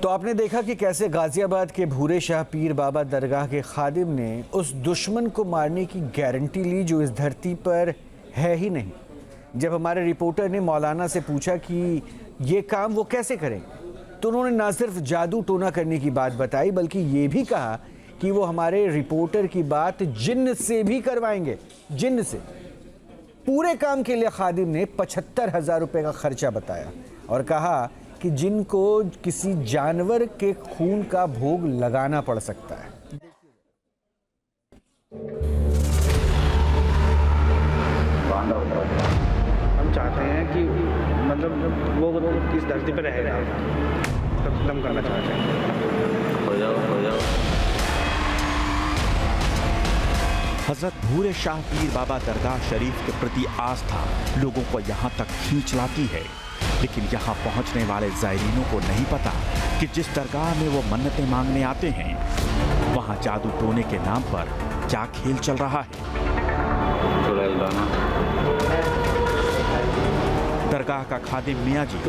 तो आपने देखा कि कैसे गाजियाबाद के भूरे शाह पीर बाबा दरगाह के खादिम ने उस दुश्मन को मारने की गारंटी ली जो इस धरती पर है ही नहीं। जब हमारे रिपोर्टर ने मौलाना से पूछा कि ये काम वो कैसे करें, तो उन्होंने ना सिर्फ जादू टोना करने की बात बताई बल्कि ये भी कहा कि वो हमारे रिपोर्टर की बात जिन्न से भी करवाएंगे। जिन्न से। पूरे काम के लिए खादिम ने 75,000 रुपये का खर्चा बताया और कहा कि जिनको किसी जानवर के खून का भोग लगाना पड़ सकता है। हम चाहते हैं कि मतलब वो इस धरती पर रहेगा, खत्म करना चाहते हैं। हो जाओ। हजरत भूरे शाह पीर बाबा दरगाह शरीफ के प्रति आस्था लोगों को यहाँ तक खींच लाती है, लेकिन यहाँ पहुँचने वाले ज़ायरीनों को नहीं पता कि जिस दरगाह में वो मन्नतें मांगने आते हैं वहाँ जादू टोने के नाम पर क्या खेल चल रहा है। दरगाह का खादिम मियाँ जी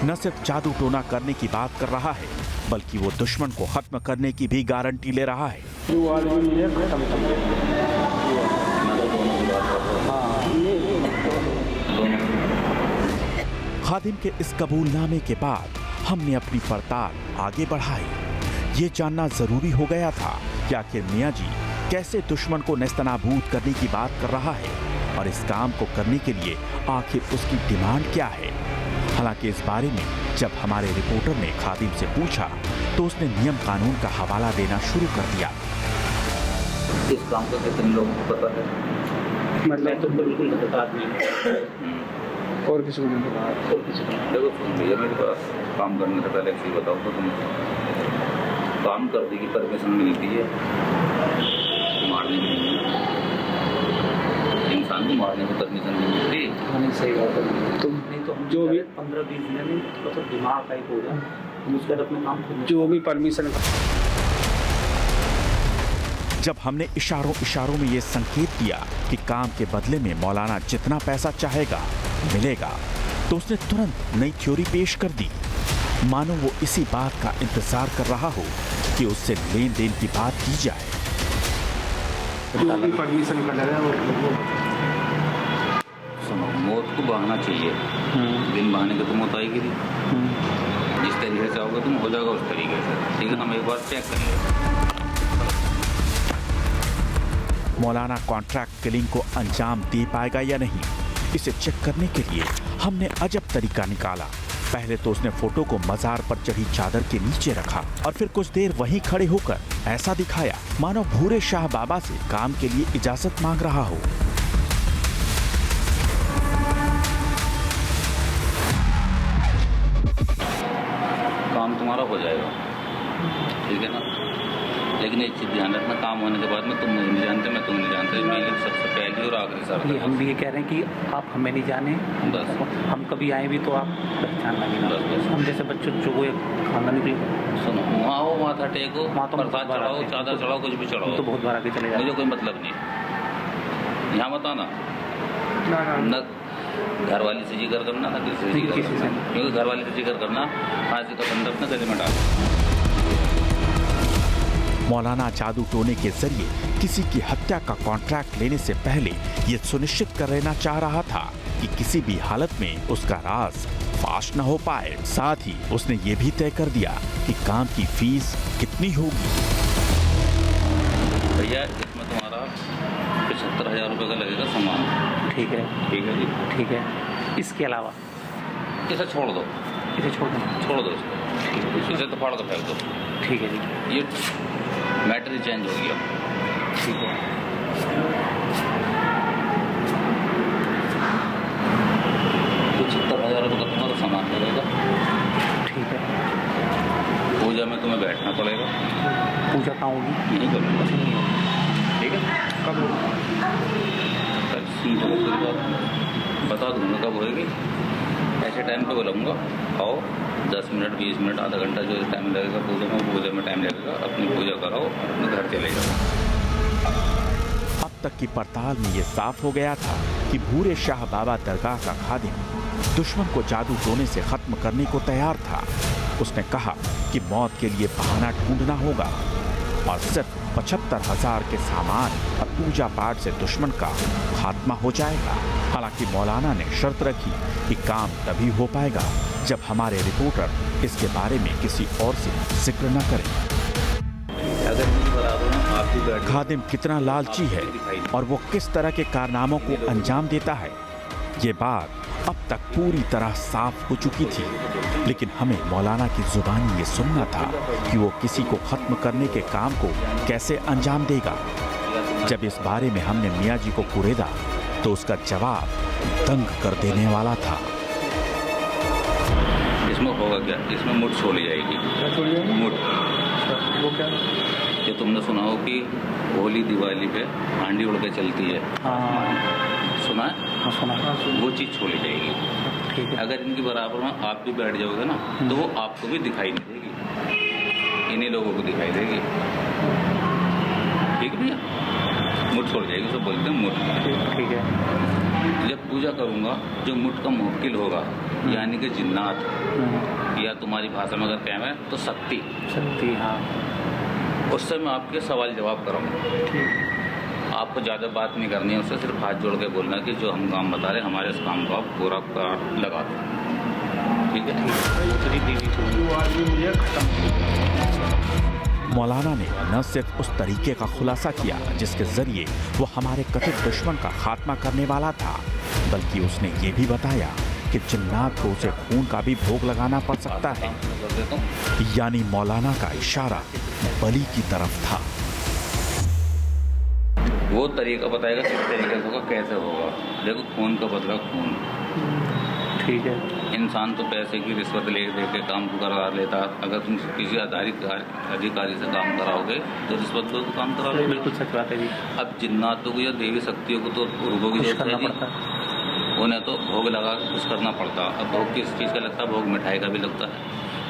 न सिर्फ जादू टोना करने की बात कर रहा है बल्कि वो दुश्मन को खत्म करने की भी गारंटी ले रहा है। खादिम के इस कबूलनामे के बाद हमने अपनी पड़ताल आगे बढ़ाई। ये जानना जरूरी हो गया था कि आखिर मियाँ जी कैसे दुश्मन को नेस्तनाबूद करने की बात कर रहा है और इस काम को करने के लिए आखिर उसकी डिमांड क्या है। हालांकि इस बारे में जब हमारे रिपोर्टर ने खादिम से पूछा तो उसने नियम कानून का हवाला देना शुरू कर दिया। इस काम का कितने लोगों को पता है? मतलब तो बिल्कुल बता नहीं और किसी को नहीं पता। देखो सुन भैया, मेरे पास काम करने से पहले एक बताओ तो तुम काम करने की परमिशन मिलती है, मारने की नहीं। इंसान को मारने की परमिशन नहीं मिलती। नहीं सही बात है। तुम नहीं तो हम जो भी 15-20 दिन में मतलब दिमाग टाइप हो जाए, हम उसके बाद अपने काम खुद जो भी परमिशन जब हमने इशारों में ये संकेत दिया कि काम के बदले में मौलाना जितना पैसा चाहेगा मिलेगा, तो उसने तुरंत नई थ्योरी पेश कर दी, मानो वो इसी बात का इंतजार कर रहा हो कि उससे लेन देन की बात की जाए। जो भी परमिशन कर रहा है सुनो, मौत को बहाना चाहिए। दिन बहाने के तो मौत आएगी नहीं। जिस तरीके से आओगे तुम हो जाएगा उस तरीके से, ठीक है। हम एक बार चेक करेंगे मौलाना कॉन्ट्रैक्ट किलिंग को अंजाम दे पाएगा या नहीं। इसे चेक करने के लिए हमने अजब तरीका निकाला। पहले तो उसने फोटो को मजार पर चढ़ी चादर के नीचे रखा और फिर कुछ देर वहीं खड़े होकर ऐसा दिखाया मानो भूरे शाह बाबा से काम के लिए इजाजत मांग रहा हो। काम तुम्हारा हो जाएगा, ठीक है ना। लेकिन एक चीज ध्यान रखना, काम होने के बाद में तुम मुझे नहीं जानते, मैं तुम्हें नहीं जानते। मेरी सबसे पहली और आखिरी शर्त है। हम भी ये कह रहे हैं कि आप हमें नहीं जाने, बस हम कभी आए भी तो आप पहचान लगे। बस। हम जैसे बच्चों जो खाना निकले सुनो, वहाँ हो, माथा टेको, वहाँ तो प्रसाद चढ़ाओ, चादर चढ़ाओ, कुछ भी चढ़ाओ, तो बहुत बार आगे चले मुझे जाए। कोई मतलब नहीं। यहाँ मत आना, न घर वाली से जिक्र करना, न किसी से जिक्र करना, क्योंकि घर वाली से जिक्र करना फांसी का बंदर अपने गले में डाल। मौलाना जादू टोने के जरिए किसी की हत्या का कॉन्ट्रैक्ट लेने से पहले ये सुनिश्चित कर लेना चाह रहा था कि किसी भी हालत में उसका राज फाश न हो पाए। साथ ही उसने ये भी तय कर दिया कि काम की फीस कितनी होगी। भैया इसमें तुम्हारा 75,000 रुपये का लगेगा सामान। ठीक है जी, ठीक है। इसके अलावा इसे छोड़ दो, इसे छोड़ दो इसको, इसे तो फाड़ दो, फेंक दो। ठीक है जी, ये मैटर ही चेंज हो गया। ठीक है। 75,000 रुपये का तुम्हारा सामान लगेगा। ठीक है। पूजा में तुम्हें बैठना पड़ेगा। पूजा कहाँ होगी? नहीं करूँगा, ठीक है। कब होगा? कल सुन लो पूरी बात, बता दूँगा कब होएगी। ऐसे टाइम पे बुलाऊँगा, आओ 10 मिनट 20 मिनट आधा घंटा जो टाइम लगेगा पूजा में टाइम लगेगा। अपनी पूजा कराओ, अपने घर चले जाओ। अब तक की पड़ताल में ये साफ हो गया था कि भूरे शाह बाबा दरगाह का खादिम दुश्मन को जादू टोने से खत्म करने को तैयार था। उसने कहा कि मौत के लिए बहाना ढूंढना होगा और सिर्फ 75,000 के सामान और पूजा पाठ से दुश्मन का खात्मा हो जाएगा। हालांकि मौलाना ने शर्त रखी कि काम तभी हो पाएगा जब हमारे रिपोर्टर इसके बारे में किसी और से जिक्र न करें। खादिम कितना लालची है और वो किस तरह के कारनामों को अंजाम देता है, ये बात अब तक पूरी तरह साफ हो चुकी थी। लेकिन हमें मौलाना की जुबानी ये सुनना था कि वो किसी को खत्म करने के काम को कैसे अंजाम देगा। जब इस बारे में हमने मियाँ जी को कुरेदा तो उसका जवाब दंग कर देने वाला था। इसमें होगा क्या, इसमें मुठ छोड़ी जाएगी। मुठ वो क्या? ये तुमने सुना हो कि होली दिवाली पे हांडी उड़ के चलती है, सुना है? सुना। वो चीज़ छोड़ी जाएगी। ठीक है। अगर इनकी बराबर में आप भी बैठ जाओगे ना तो वो आपको भी दिखाई नहीं देगी, इन्हीं लोगों को दिखाई देगी। ठीक है भैया, मुठ छोड़ जाएगी, सब बोलते हैं मुठ। ठीक है। जब पूजा करूँगा जो मुठ का मुवक्किल होगा यानी कि जिन्नात, या तुम्हारी भाषा में अगर कहना है तो शक्ति, हाँ, उससे मैं आपके सवाल जवाब करूँगा। आपको ज़्यादा बात नहीं करनी है, उससे सिर्फ हाथ जोड़ के बोलना कि जो हम काम बता रहे हैं हमारे इस काम को आप पूरा लगा दो। ठीक है। मौलाना ने न सिर्फ उस तरीके का खुलासा किया जिसके जरिए वो हमारे कथित दुश्मन का खात्मा करने वाला था, बल्कि उसने ये भी बताया कि जिन्नात को उसे खून का भी भोग लगाना पड़ सकता है। यानी मौलाना का इशारा बलि की तरफ था। वो तरीका बताएगा किस तरीके से होगा, कैसे होगा। देखो, खून का बदला खून। ठीक है। इंसान तो पैसे की रिश्वत ले के काम करा लेता। अगर तुम किसी अधिकारी से काम कराओगे तो रिश्वत दो तो काम करा लो। बिल्कुल सच बात है जी। अब जिन्नातों को या देवी शक्तियों को तो रूपों की जरूरत है जी, उन्हें तो भोग लगा कुछ करना पड़ता। अब भोग किस चीज़ का लगता है? भोग मिठाई का भी लगता है,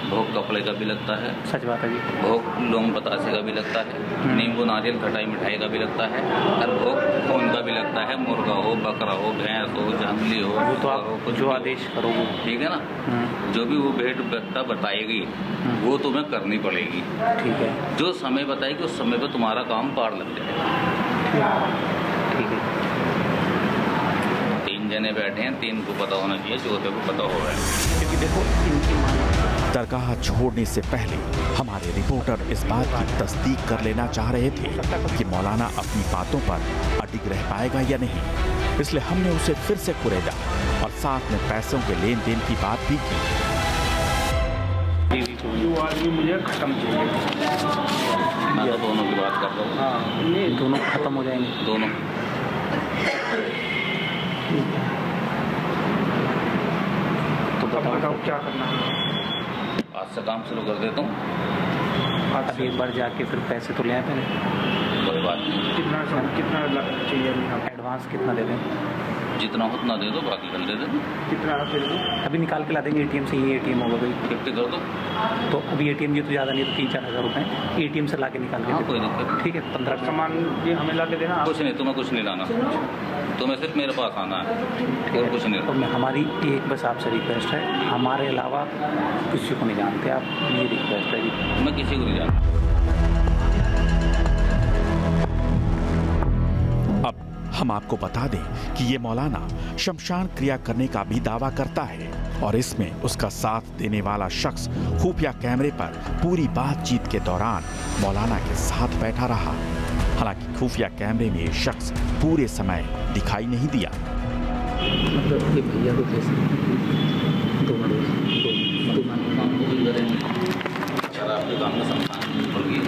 भोग कपड़े का भी लगता है, सच बात है जी। भोग लौंग बतासे का भी लगता है, नींबू नारियल खटाई मिठाई का भी लगता है, और भोग खून का भी लगता है। मुर्गा हो, बकरा हो, भैंस हो, जंगली हो, वो तो आप कुछ जो आदेश करोगे, ठीक है ना। जो भी वो भेंट व्यक्ता बताएगी वो तुम्हें करनी पड़ेगी। ठीक है। जो समय बताएगी उस समय पर तुम्हारा काम पार लग जाएगा। ठीक है। 3 जने बैठे हैं, 3 को पता होना चाहिए, चौथे को पता हो रहा है। क्योंकि देखो, दरगाह छोड़ने से पहले हमारे रिपोर्टर इस बात की तस्दीक कर लेना चाह रहे थे कि मौलाना अपनी बातों पर अडिग रह पाएगा या नहीं, इसलिए हमने उसे फिर से कुरेदा और साथ में पैसों के लेन देन की बात भी की। जो आदमी मुझे खत्म चाहिए, मैं तो दोनों की बात कर रहा हूँ। हाँ, दोनों खत्म हो जाएंगे। दोनों तो बताओ क्या करना है। आज से काम शुरू कर देता हूँ। अब एक बार जाके फिर पैसे तो ले आए पहले। कोई बात नहीं, कितना चाहिए अभी? हम एडवांस कितना दे दें? जितना हो उतना दे दो, बाकी कल दे देना। कितना फिर भी? अभी निकाल के ला देंगे एटीएम से। ये एटीएम होगा कोई 50 कर दो। तो अभी एटीएम ये तो ज़्यादा नहीं, तो 3-4 हज़ार रुपये एटीएम से ला के निकाल हाँ, के। कोई दिक्कत नहीं। ठीक है। 15 सामान ये हमें ला के देना। कुछ नहीं, तुम्हें कुछ नहीं लाना, तुम्हें सिर्फ मेरे पास आना है और कुछ नहीं। तो मैं हमारी एक बस आपसे रिक्वेस्ट है, हमारे अलावा किसी को नहीं जानते आप, ये रिक्वेस्ट है जी। मैं किसी को नहीं जानता। अब हम आपको बता दें कि ये मौलाना शमशान क्रिया करने का भी दावा करता है और इसमें उसका साथ देने वाला शख्स खुफिया कैमरे पर पूरी बातचीत के दौरान मौलाना के साथ बैठा रहा। हालांकि खुफिया कैमरे में ये शख्स पूरे समय दिखाई नहीं दिया। मतलब ये भैया को कैसे आपके काम में शमशान खुल गई।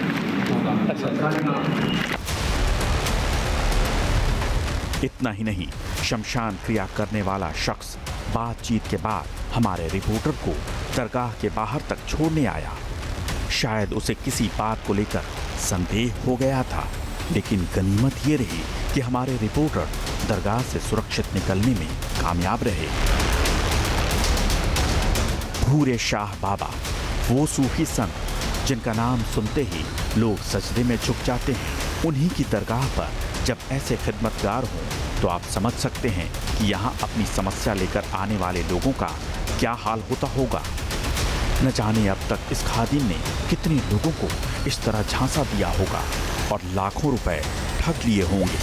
इतना ही नहीं, शमशान क्रिया करने वाला शख्स बातचीत के बाद हमारे रिपोर्टर को दरगाह के बाहर तक छोड़ने आया। शायद उसे किसी बात को लेकर संदेह हो गया था, लेकिन गनीमत ये रही कि हमारे रिपोर्टर दरगाह से सुरक्षित निकलने में कामयाब रहे। भूरे शाह बाबा, वो सूफी संत जिनका नाम सुनते ही लोग सजदे में झुक जाते हैं, उन्हीं की दरगाह पर जब ऐसे खिदमतगार हों तो आप समझ सकते हैं कि यहाँ अपनी समस्या लेकर आने वाले लोगों का क्या हाल होता होगा। न जाने अब तक इस खादिम ने कितने लोगों को इस तरह झांसा दिया होगा और लाखों रुपए ठग लिए होंगे।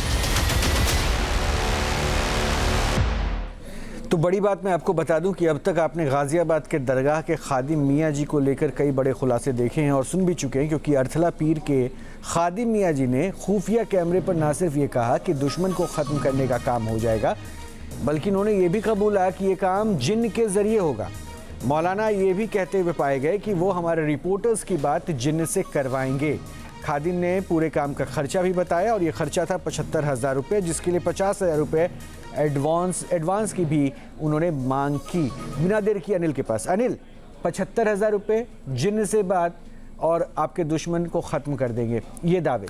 तो बड़ी बात मैं आपको बता दूं कि अब तक आपने गाजियाबाद के दरगाह के खादिम मियाँ जी को लेकर कई बड़े खुलासे देखे हैं और सुन भी चुके हैं, क्योंकि अरथला पीर के खादिम मियाँ जी ने खुफिया कैमरे पर ना सिर्फ ये कहा कि दुश्मन को ख़त्म करने का काम हो जाएगा, बल्कि उन्होंने ये भी कबूला कि ये काम जिन्न के ज़रिए होगा। मौलाना ये भी कहते हुए पाए गए कि वो हमारे रिपोर्टर्स की बात जिन्न से करवाएंगे। खादिम ने पूरे काम का खर्चा भी बताया और ये खर्चा था 75,000 रुपये, जिसके लिए 50,000 रुपये एडवांस की भी उन्होंने मांग की। बिना देर की अनिल के पास। अनिल, 75,000 रुपये जिन्न से बात और आपके दुश्मन को ख़त्म कर देंगे, ये दावे,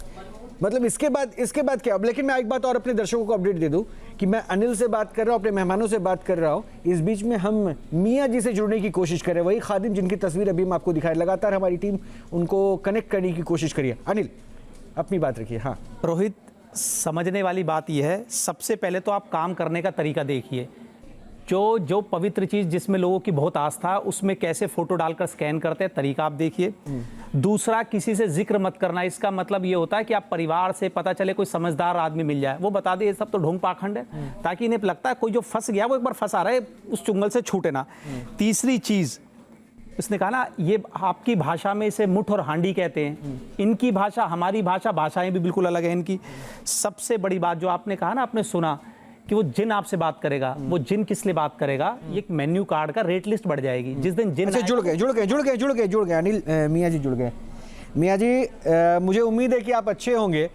मतलब इसके बाद क्या? अब लेकिन मैं एक बात और अपने दर्शकों को अपडेट दे दूं कि मैं अनिल से बात कर रहा हूं, अपने मेहमानों से बात कर रहा हूं, इस बीच में हम मियाँ जी से जुड़ने की कोशिश कर रहे हैं, वही खादिम जिनकी तस्वीर अभी हम आपको दिखाए। लगातार हमारी टीम उनको कनेक्ट करने की कोशिश करिए। अनिल, अपनी बात रखिए। हाँ रोहित, समझने वाली बात यह है, सबसे पहले तो आप काम करने का तरीका देखिए। जो पवित्र चीज़ जिसमें लोगों की बहुत आस्था है, उसमें कैसे फ़ोटो डालकर स्कैन करते हैं, तरीका आप देखिए। दूसरा, किसी से जिक्र मत करना। इसका मतलब ये होता है कि आप परिवार से, पता चले कोई समझदार आदमी मिल जाए, वो बता दे ये सब तो ढोंग पाखंड है, ताकि इन्हें लगता है कोई जो फंस गया वो एक बार फंसा रहा है, उस चुंगल से छूटे ना। तीसरी चीज़, इसने कहा ना, ये आपकी भाषा में इसे मुठ और हांडी कहते हैं, इनकी भाषा हमारी भाषा, भाषाएं भी बिल्कुल अलग है इनकी। सबसे बड़ी बात जो आपने कहा ना, आपने सुना कि वो जिन आपसे बात करेगा, वो जिन किस लिए बात करेगा, ये एक मेन्यू कार्ड का रेट लिस्ट बढ़ जाएगी जिस दिन जिन। अच्छा, जुड़ गए अनिल मियाँ जी, जुड़ गए। मियाँ जी, मुझे उम्मीद है कि आप अच्छे होंगे।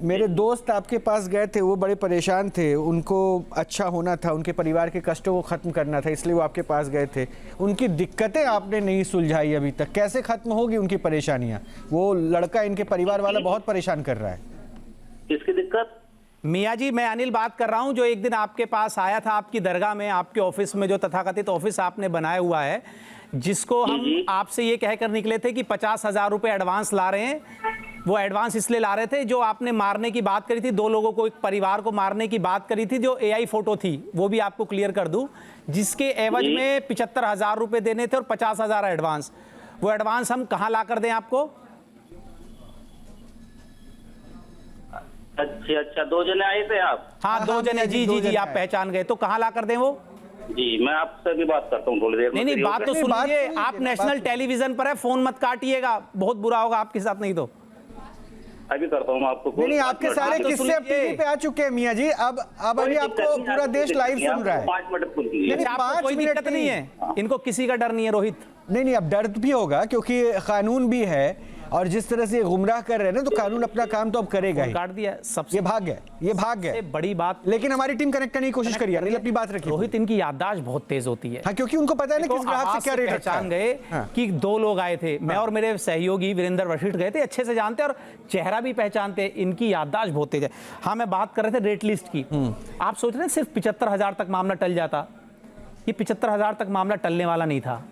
मेरे दोस्त आपके पास गए थे, वो बड़े परेशान थे, उनको अच्छा होना था, उनके परिवार के कष्टों को ख़त्म करना था, इसलिए वो आपके पास गए थे। उनकी दिक्कतें आपने नहीं सुलझाई अभी तक, कैसे ख़त्म होगी उनकी परेशानियाँ? वो लड़का, इनके परिवार वाला बहुत परेशान कर रहा है। किसकी दिक्कत? मियाँ जी, मैं अनिल बात कर रहा हूँ, जो एक दिन आपके पास आया था आपकी दरगाह में, आपके ऑफिस में, जो तथाकथित ऑफिस आपने बनाया हुआ है, जिसको हम आपसे ये कहकर निकले थे कि 50,000 रुपये एडवांस ला रहे हैं। वो एडवांस इसलिए ला रहे थे, जो आपने मारने की बात करी थी, 2 लोगों को, एक परिवार को मारने की बात करी थी, जो AI फोटो थी, वो भी आपको क्लियर कर दूं, जिसके एवज में 75,000 रुपये देने थे और 50,000 एडवांस। वो एडवांस हम कहाँ ला कर दें आपको? अच्छा, 2 जने आए थे आप? हाँ, 2 जने। जी, आप पहचान गए, तो कहाँ ला कर दें वो? जी, मैं आपसे भी बात करता हूँ थोड़ी देर में। नहीं, बात तो सुन लीजिए। आप नेशनल टेलीविजन पर है, फोन मत काटिएगा, बहुत बुरा होगा आपके साथ। नहीं तो अभी करता हूँ आपको। नहीं, आपके सारे किस्से अब टीवी पे आ चुके हैं मियाँ जी। अब अभी आपको पूरा देश लाइव सुन रहा है। 5 मिनट खुल गई। नहीं, आपको कोई दिक्कत नहीं है, इनको किसी का डर नहीं है रोहित। नहीं, अब डर भी होगा, क्योंकि कानून भी है, और जिस तरह से गुमराह कर रहे हैं ना, तो कानून अपना काम तो अब करेगा ही। काट दिया सबसे। ये भाग गए। बड़ी बात, लेकिन हमारी टीम कनेक्ट करने की कोशिश करिए। अनिल, अपनी बात रखिए। रोहित, इनकी याददाश्त बहुत तेज होती है। हाँ, क्योंकि उनको पता है ना किस ग्राहक से क्या रेट रखा है। पहचान गए कि 2 लोग आए थे, मैं और मेरे सहयोगी वीरेंद्र वशिष्ठ गए थे, अच्छे से जानते और चेहरा भी पहचानते। इनकी याददाश्त बहुत तेज है। हाँ, मैं बात कर रहे थे रेट लिस्ट की। आप सोच रहे हैं सिर्फ 75,000 तक मामला टल जाता? ये 75,000 तक मामला टलने वाला नहीं था,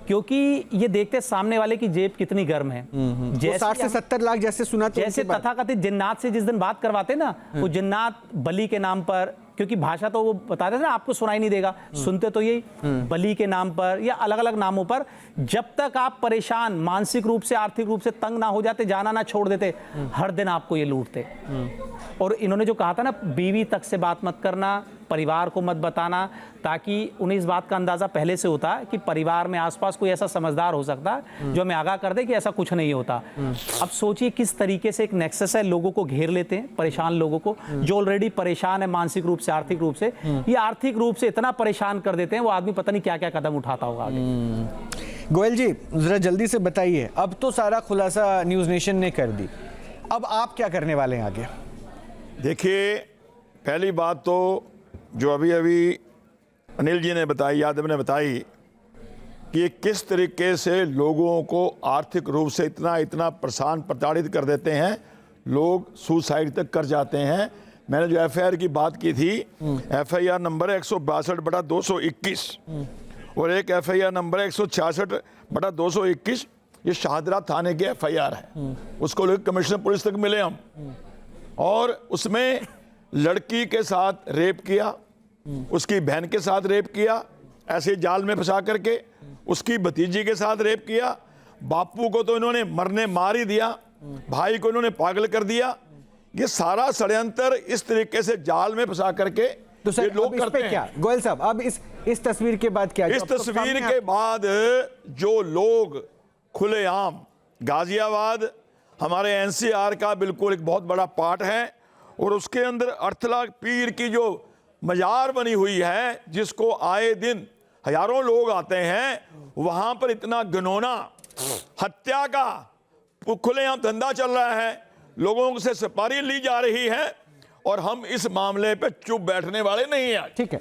क्योंकि ये देखते सामने वाले की जेब कितनी गर्म है। जैसे 60 से 70 लाख जैसे सुना, तो जैसे तथाकथित जिन्नात से जिस दिन बात करवाते ना, वो जिन्नात बलि के नाम पर, क्योंकि भाषा तो वो बताते थे ना, आपको सुनाई नहीं देगा, सुनते तो यही बलि के नाम पर या अलग अलग नामों पर, जब तक आप परेशान, मानसिक रूप से, आर्थिक रूप से तंग ना हो जाते, जाना ना छोड़ देते, हर दिन आपको ये लूटते। और इन्होंने जो कहा था ना, बीवी तक से बात मत करना, परिवार को मत बताना, ताकि उन्हें इस बात का अंदाजा पहले से होता कि परिवार में आसपास कोई ऐसा समझदार हो सकता है जो हमें आगाह कर दे कि ऐसा कुछ नहीं होता। अब सोचिए किस तरीके से एक नेक्सस है, लोगों को घेर लेते हैं, परेशान लोगों को, जो ऑलरेडी परेशान है मानसिक रूप से, आर्थिक रूप से, ये आर्थिक रूप से इतना परेशान कर देते हैं, वो आदमी पता नहीं क्या क्या कदम उठाता होगा आगे। गोयल जी, जरा जल्दी से बताइए, अब तो सारा खुलासा न्यूज़ नेशन ने कर दी, अब आप क्या करने वाले हैं आगे? देखिए, पहली बात तो जो अभी अनिल जी ने बताई, यादव ने बताई, कि ये किस तरीके से लोगों को आर्थिक रूप से इतना परेशान, प्रताड़ित कर देते हैं, लोग सुसाइड तक कर जाते हैं। मैंने जो FIR की बात की थी, FIR नंबर 162/221 और एक FIR नंबर 166/221, ये शाहदरा थाने के FIR है। उसको लेकर कमिश्नर पुलिस तक मिले हम, और उसमें लड़की के साथ रेप किया, उसकी बहन के साथ रेप किया, ऐसे जाल में फंसा करके उसकी भतीजी के साथ रेप किया, बापू को तो इन्होंने मरने मार ही दिया, भाई को इन्होंने पागल कर दिया। ये सारा षड्यंत्र इस तरीके से जाल में फंसा करके तो सर ये लोग इस करते पे हैं। क्या गोयल साहब, अब इस तस्वीर के बाद क्या? इस तस्वीर के बाद जो लोग खुलेआम, गाजियाबाद हमारे एनसीआर का बिल्कुल एक बहुत बड़ा पार्ट है और उसके अंदर अर्थला पीर की जो मजार बनी हुई है, जिसको आए दिन हजारों लोग आते हैं, वहां पर इतना घिनौना हत्या का खुलेआम धंधा चल रहा है, लोगों से सुपारी ली जा रही है और हम इस मामले पे चुप बैठने वाले नहीं हैं। ठीक है,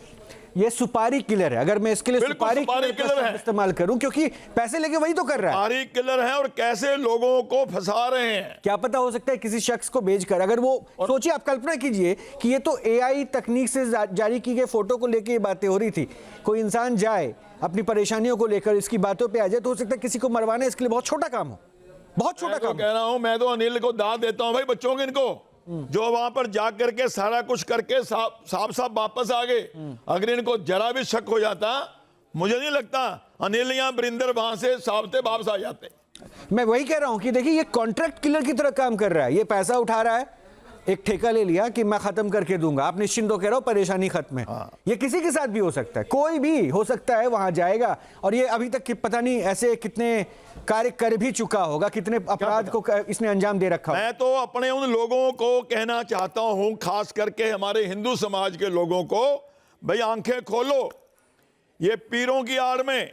ये सुपारी किलर है, अगर मैं इसके लिए बिल्कुल सुपारी सुपारी किलर किलर का है। इस्तेमाल करूं, क्योंकि पैसे लेके वही तो कर रहा है। सुपारी किलर है और कैसे लोगों को फंसा रहे हैं। क्या पता हो सकता है किसी शख्स को भेजकर, अगर वो सोचिए, आप कल्पना कीजिए कि ये तो एआई तकनीक से जारी की गई फोटो को लेके ये बातें हो रही थी, कोई इंसान जाए अपनी परेशानियों को लेकर इसकी बातों पे आ जाए, तो हो सकता है किसी को मरवाना इसके लिए बहुत छोटा काम हो, बहुत छोटा मैं तो काम। कह रहा हूं, मैं तो अनिल को दाद देता हूं भाई, बच्चों के इनको जो वहां पर जा करके सारा कुछ करके साफ वापस आ गए। अगर इनको जरा भी शक हो जाता, मुझे नहीं लगता अनिल या बरिंदर वहां से साबते वापस आ जाते। मैं वही कह रहा हूं कि देखिए, ये कॉन्ट्रैक्ट किलर की तरह काम कर रहा है। ये पैसा उठा रहा है, एक ठेका ले लिया कि मैं खत्म करके दूंगा, आप निश्चिंत हो, कह रहा हूं परेशानी खत्म है। ये किसी के साथ भी हो सकता है, कोई भी हो सकता है, वहां जाएगा और ये अभी तक पता नहीं ऐसे कितने कार्य कर भी चुका होगा, कितने अपराध को इसने अंजाम दे रखा होगा। मैं तो अपने उन लोगों को कहना चाहता हूं, खास करके हमारे हिंदू समाज के लोगों को, भाई आंखें खोलो, ये पीरों की आड़ में,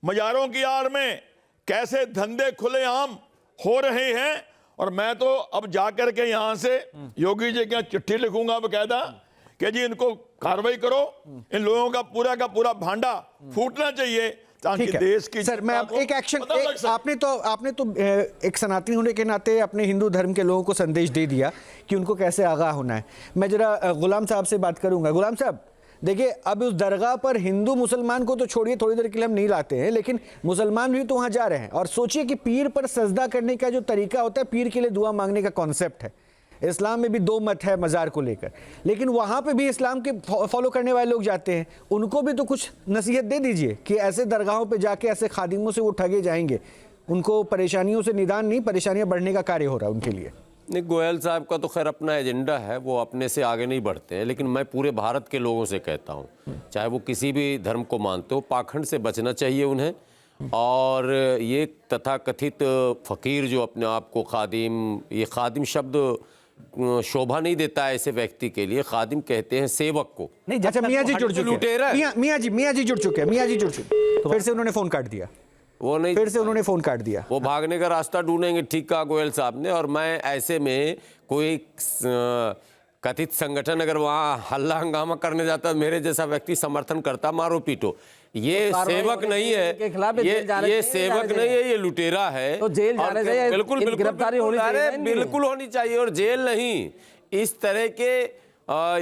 मजारों की आड़ में कैसे धंधे खुलेआम हो रहे हैं। और मैं तो अब जाकर के यहां से योगी जी के चिट्ठी लिखूंगा बकायदा कि जी इनको कार्रवाई करो, इन लोगों का पूरा भांडा फूटना चाहिए ताकि ठीक है देश की सर, मैं अब एक एक्शन, पता लग सके। आपने तो एक सनातनी होने के नाते अपने हिंदू धर्म के लोगों को संदेश दे दिया कि उनको कैसे आगाह होना है। मैं जरा गुलाम साहब से बात करूंगा। गुलाम साहब, देखिए, अब उस दरगाह पर हिंदू मुसलमान को तो छोड़िए, थोड़ी देर के लिए हम नहीं लाते हैं, लेकिन मुसलमान भी तो वहां जा रहे हैं। और सोचिए कि पीर पर सजदा करने का जो तरीका होता है, पीर के लिए दुआ मांगने का कॉन्सेप्ट है। इस्लाम में भी दो मत है मज़ार को लेकर, लेकिन वहाँ पे भी इस्लाम के फॉलो करने वाले लोग जाते हैं, उनको भी तो कुछ नसीहत दे दीजिए कि ऐसे दरगाहों पे जाके ऐसे खादिमों से वो ठगे जाएंगे, उनको परेशानियों से निदान नहीं, परेशानियां बढ़ने का कार्य हो रहा है उनके लिए। नहीं, गोयल साहब का तो खैर अपना एजेंडा है, वो अपने से आगे नहीं बढ़ते हैं, लेकिन मैं पूरे भारत के लोगों से कहता हूँ, चाहे वो किसी भी धर्म को मानते हो, पाखंड से बचना चाहिए उन्हें। और ये तथाकथित फ़कीर जो अपने आप को खादिम, ये खादिम शब्द शोभा नहीं देता है ऐसे व्यक्ति के लिए। खादिम कहते हैं सेवक को। नहीं, जब अच्छा, तक मियाँ वो जी हट- जुड़ चुके हैं, मियाँ जी जुड़ चुके हैं, मियाँ जी जुड़ चुके, फिर से उन्होंने फोन काट दिया, वो नहीं, फिर से उन्होंने फोन काट दिया। वो भागने का रास्ता ढूंढेंगे। ठीक कहा गोयल साहब ने। और मैं ऐसे में कोई कथित संगठन अगर वहाँ हल्ला हंगामा करने जाता, मेरे जैसा व्यक्ति समर्थन करता, मारो पीटो। ये सेवक नहीं है, ये सेवक नहीं है, ये लुटेरा है। तो जेल जाने चाहिए, बिल्कुल गिरफ्तारी होनी चाहिए, अरे बिल्कुल होनी चाहिए। और जेल नहीं, इस तरह के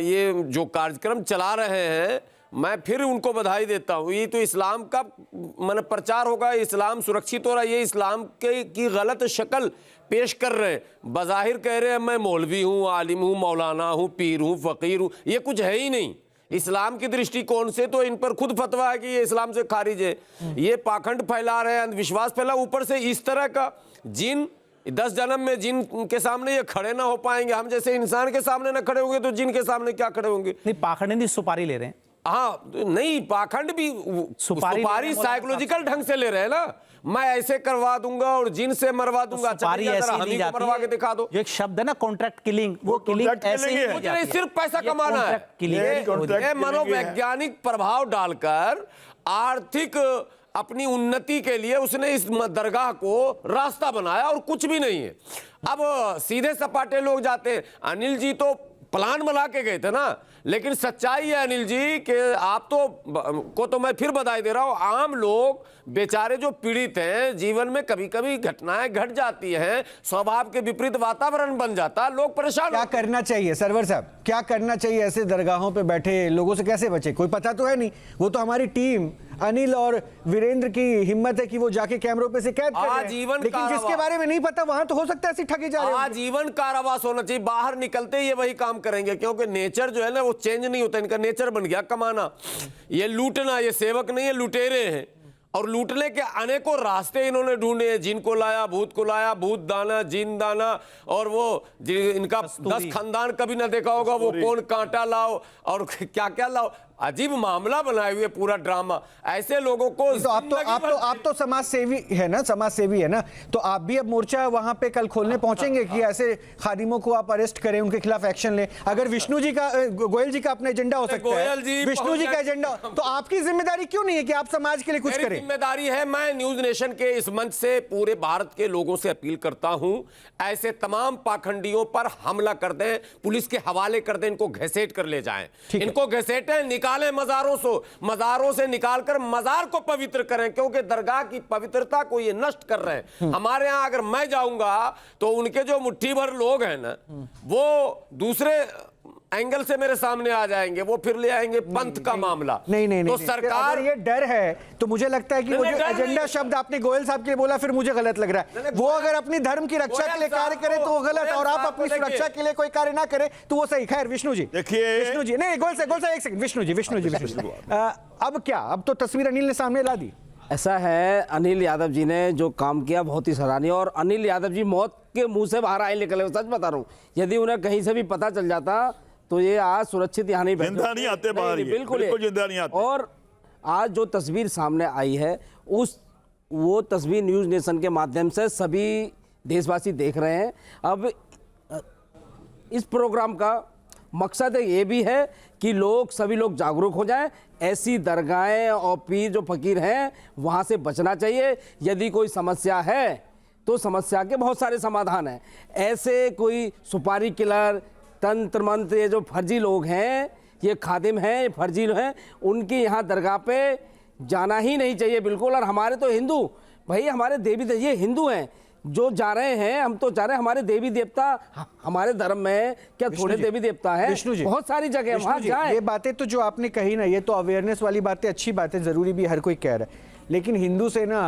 ये जो कार्यक्रम चला रहे हैं, मैं फिर उनको बधाई देता हूँ। ये तो इस्लाम का मतलब प्रचार होगा, इस्लाम सुरक्षित हो रहा है, ये इस्लाम के की गलत शक्ल पेश कर रहे हैं। बज़ाहिर कह रहे हैं मैं मौलवी हूँ, आलिम हूँ, मौलाना हूँ, पीर हूँ, फ़कीर हूँ, ये कुछ है ही नहीं। इस्लाम की दृष्टिकोण से तो इन पर खुद फतवा है कि ये इस्लाम से खारिज है। ये पाखंड फैला रहे हैं, अंधविश्वास फैला, ऊपर से इस तरह का जिन 10 जन्म में जिन के सामने ये खड़े ना हो पाएंगे, हम जैसे इंसान के सामने ना खड़े होंगे तो जिन के सामने क्या खड़े होंगे। नहीं, पाखंड नहीं, सुपारी ले रहे हैं। हाँ, नहीं, पाखंड भी सुपारी साइकोलॉजिकल ढंग से ले रहे हैं ना। मैं ऐसे करवा दूंगा और जिन से मरवा दूंगा। सुपारी ऐसी नहीं जाती, मरवा के दिखा दो। जो एक शब्द है ना कॉन्ट्रैक्ट किलिंग, वो किलिंग ऐसे ही killing नहीं जाती है। सिर्फ पैसा कमाना है। ये मनोवैज्ञानिक प्रभाव डालकर आर्थिक अपनी उन्नति के लिए उसने इस दरगाह को रास्ता बनाया और कुछ भी नहीं है। अब सीधे सपाटे लोग जाते हैं। अनिल जी तो प्लान बना के गए थे ना, लेकिन सच्चाई है अनिल जी कि आप तो मैं फिर बधाई दे रहा हूं। आम लोग बेचारे जो पीड़ित हैं, जीवन में कभी कभी घटनाएं घट जाती हैं, स्वभाव के विपरीत वातावरण बन जाता, लोग परेशान। क्या करना चाहिए सरवर साहब, क्या करना चाहिए? ऐसे दरगाहों पे बैठे लोगों से कैसे बचे? कोई पता तो है नहीं, वो तो हमारी टीम अनिल और वीरेंद्र की हिम्मत है कि वो जाके कैमरों पे से कैद कर रहे हैं, आजीवन लेकिन जिसके कारावास। बारे में नहीं पता वहां तो हो सकता है ऐसे ठगे जा रहे हैं। आजीवन कारावास होना चाहिए, बाहर निकलते ही ये वही काम करेंगे, क्योंकि नेचर जो है ना वो चेंज नहीं होता, इनका नेचर बन गया कमाना, ये लूटना, ये सेवक नहीं है, लुटेरे हैं। और लूटने के अनेकों रास्ते इन्होंने ढूंढे हैं, जिन को लाया, भूत दाना, जिन दाना, और वो इनका 10 खानदान कभी ना देखा होगा, वो कौन कांटा लाओ और क्या क्या लाओ, अजीब मामला बनाए हुए पूरा ड्रामा। ऐसे लोगों को तो आप तो समाज सेवी है ना, समाज सेवी है ना, तो आप भी अब मोर्चा वहां पे कल खोलने पहुंचेंगे कि ऐसे खादिमों को आप अरेस्ट करें, उनके खिलाफ एक्शन लें। अगर विष्णु जी का, गोयल जी का अपना एजेंडा हो सकता है, विष्णु जी का एजेंडा, तो आपकी जिम्मेदारी क्यों नहीं है कि आप समाज के लिए कुछ करें? जिम्मेदारी है। मैं न्यूज नेशन के इस मंच से पूरे भारत के लोगों से अपील करता हूं, ऐसे तमाम पाखंडियों पर हमला कर दें, पुलिस के हवाले कर दें, इनको घसीट कर ले जाएं, इनको घसीटें, निकालें मजारों से निकालकर मजार को पवित्र करें, क्योंकि दरगाह की पवित्रता को ये नष्ट कर रहे हैं। हमारे यहां अगर मैं जाऊंगा तो उनके जो मुट्ठी भर लोग हैं ना, वो दूसरे एंगल से मेरे सामने आ जाएंगे, वो फिर ले आएंगे पंथ का मामला। नहीं तो सरकार, अगर ये डर है तो मुझे लगता है कि वो जो एजेंडा शब्द आपने गोयल साहब के लिए बोला, फिर मुझे गलत लग रहा है। वो अगर अपनी धर्म की रक्षा के लिए कार्य करे तो वो गलत, और आप अपनी सुरक्षा के लिए कोई कार्य ना करे तो वो सही। खैर विष्णु जी देखिए, विष्णु जी नहीं, गोयल से एक सेकंड, विष्णु जी अब क्या, अब तो तस्वीर अनिल ने सामने ला दी। ऐसा है, अनिल यादव जी ने जो काम किया बहुत ही सराहनीय, और अनिल यादव जी मौत के मुंह से बाहर आए निकले, सच बता रहा हूँ। यदि उन्हें कहीं से भी पता चल जाता तो ये आज सुरक्षित यहाँ नहीं बैठे, जिंदा नहीं आते बाहर, बिल्कुल जिंदा नहीं आते। और आज जो तस्वीर सामने आई है, वो तस्वीर न्यूज नेशन के माध्यम से सभी देशवासी देख रहे हैं। अब इस प्रोग्राम का मकसद ये भी है कि सभी लोग जागरूक हो जाएं, ऐसी दरगाहें और पीर जो फकीर हैं वहाँ से बचना चाहिए। यदि कोई समस्या है तो समस्या के बहुत सारे समाधान हैं। ऐसे कोई सुपारी किलर, तंत्र मंत्र, ये जो फर्जी लोग हैं, ये खादिम हैं, ये फर्जी हैं, उनके यहाँ दरगाह पे जाना ही नहीं चाहिए बिल्कुल। और हमारे तो हिंदू भाई, हमारे देवी, ये हिंदू हैं जो जा रहे हैं, हम तो जा रहे हैं, हमारे देवी देवता, हमारे धर्म में क्या थोड़े देवी देवता है, बहुत सारी जगह वहाँ जाए। ये बातें तो जो आपने कही ना, ये तो अवेयरनेस वाली बातें, अच्छी बातें, जरूरी भी हर कोई कह रहा है, लेकिन हिंदू सेना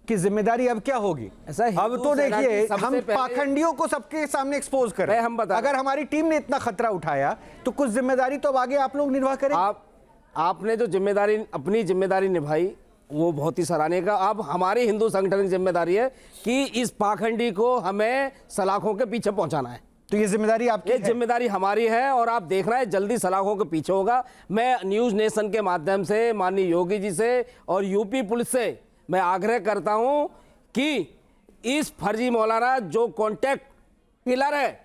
की जिम्मेदारी अब क्या होगी? अब तो देखिए, हम पाखंडियों को सबके सामने एक्सपोज कर रहे हैं। अगर हमारी टीम ने इतना खतरा उठाया तो कुछ जिम्मेदारी तो अब आगे आप लोग निर्वाह करें। आपने जो जिम्मेदारी, अपनी जिम्मेदारी निभाई, वो बहुत ही सराहनीय का। अब हमारी हिंदू संगठन की जिम्मेदारी है कि इस पाखंडी को हमें सलाखों के पीछे पहुंचाना है। तो ये जिम्मेदारी आपकी है? जिम्मेदारी हमारी है, और आप देख रहे हैं जल्दी सलाखों के पीछे होगा। मैं न्यूज नेशन के माध्यम से माननीय योगी जी से और यूपी पुलिस से मैं आग्रह करता हूं कि इस फर्जी मौलाना जो कॉन्ट्रैक्ट किलर है,